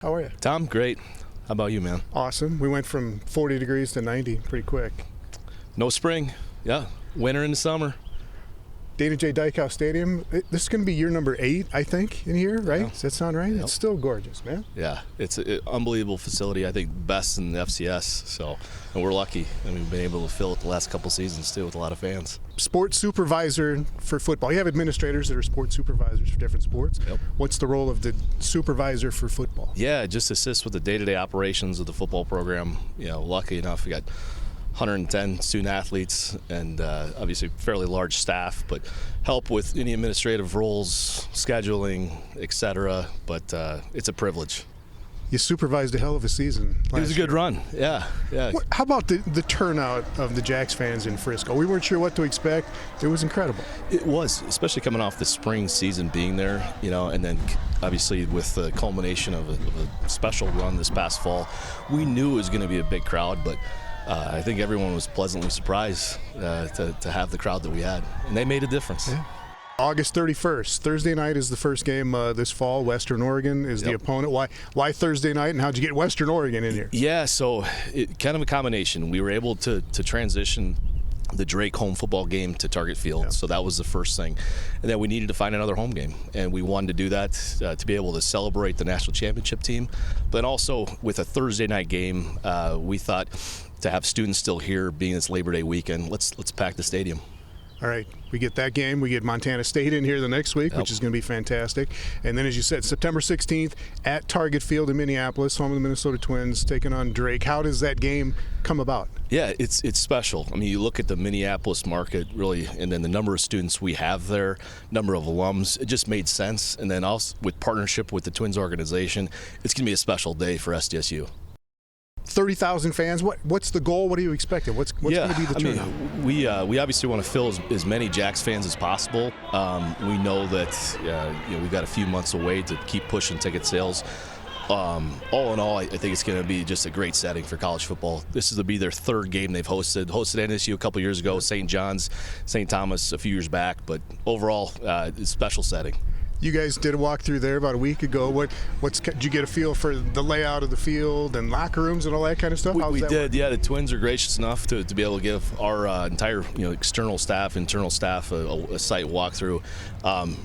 How are you? Tom, great. How about you, man? Awesome. We went from 40 degrees to 90 pretty quick. No spring. Yeah, winter and summer. Dana J. Dykehouse Stadium, this is going to be year number 8, I think, in here, right? Yeah. Does that sound right? Yep. It's still gorgeous, man. Yeah, it's an unbelievable facility. I think best in the FCS. And we're lucky. And we've been able to fill it the last couple seasons, too, with a lot of fans. Sports supervisor for football. You have administrators that are sports supervisors for different sports. Yep. What's the role of the supervisor for football? Yeah, just assist with the day-to-day operations of the football program. Lucky enough, we got 110 student athletes and obviously fairly large staff, but help with any administrative roles, scheduling, etc. But it's a privilege. You supervised a hell of a season last year. It was a good run. Yeah. How about the turnout of the Jacks fans in Frisco? We weren't sure what to expect. It was incredible. It was, especially coming off the spring season being there, and then obviously with the culmination of a special run this past fall. We knew it was going to be a big crowd, but I think everyone was pleasantly surprised to have the crowd that we had, and they made a difference. Yeah. August 31st, Thursday night is the first game this fall. Western Oregon is the opponent. Why Thursday night, and how'd you get Western Oregon in here? Yeah, so kind of a combination. We were able to transition the Drake home football game to Target Field, so that was the first thing. And then we needed to find another home game, and we wanted to do that to be able to celebrate the national championship team. But also with a Thursday night game, we thought to have students still here, being this Labor Day weekend, let's pack the stadium. All right, we get that game. We get Montana State in here the next week, which is going to be fantastic. And then, as you said, September 16th at Target Field in Minneapolis, home of the Minnesota Twins, taking on Drake. How does that game come about? Yeah, it's special. I mean, you look at the Minneapolis market, really, and then the number of students we have there, number of alums, it just made sense. And then also with partnership with the Twins organization, it's going to be a special day for SDSU. 30,000 fans. What's the goal? What are you expecting? What's going to be the turnout? We obviously want to fill as many Jacks fans as possible. We know that we've got a few months away to keep pushing ticket sales. All in all, I think it's going to be just a great setting for college football. This is to be their third game they've hosted. Hosted NSU a couple years ago, St. John's, St. Thomas a few years back, but overall, it's a special setting. You guys did a walkthrough there about a week ago. Did you get a feel for the layout of the field and locker rooms and all that kind of stuff? We did. Yeah, the Twins are gracious enough to be able to give our entire external staff, internal staff a site walkthrough.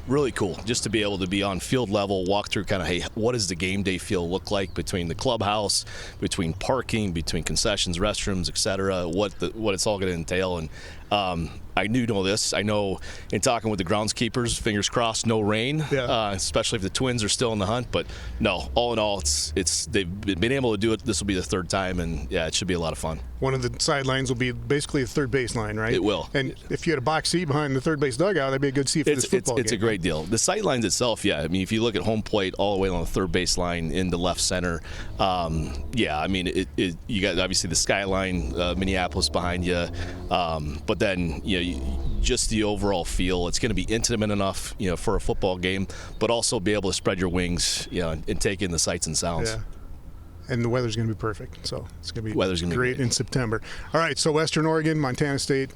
Really cool, just to be able to be on field level, walk through kind of, hey, what does the game day feel look like between the clubhouse, between parking, between concessions, restrooms, etc. What it's all going to entail. And I know this. I know in talking with the groundskeepers, fingers crossed, no rain, especially if the Twins are still in the hunt. But no, all in all, they've been able to do it. This will be the third time, and yeah, it should be a lot of fun. One of the sidelines will be basically the third base line, right? It will. And if you had a box seat behind the third base dugout, that'd be a good seat for this football game. It's a great deal. The sidelines itself, yeah. I mean, if you look at home plate all the way on the third base line into left center, I mean, you got obviously the skyline, Minneapolis behind you, but then just the overall feel. It's going to be intimate enough, for a football game, but also be able to spread your wings, and take in the sights and sounds. Yeah. And the weather's going to be perfect, so it's going to be great in September. All right, so Western Oregon, Montana State,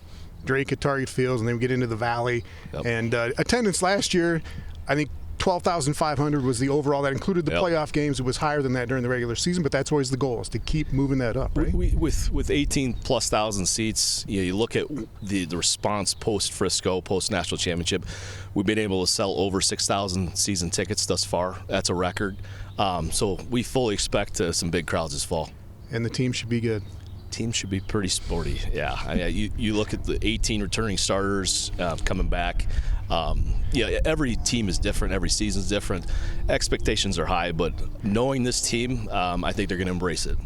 Drake at Target Fields, and then we get into the Valley. Yep. And attendance last year, I think 12,500 was the overall. That included the playoff games. It was higher than that during the regular season, but that's always the goal, is to keep moving that up, right? With 18,000+ seats, you look at the response post-Frisco, post-national championship, we've been able to sell over 6,000 season tickets thus far. That's a record. So we fully expect some big crowds this fall. And the team should be good. Team should be pretty sporty, yeah. I mean, you look at the 18 returning starters coming back. Every team is different. Every season's different. Expectations are high, but knowing this team, I think they're going to embrace it.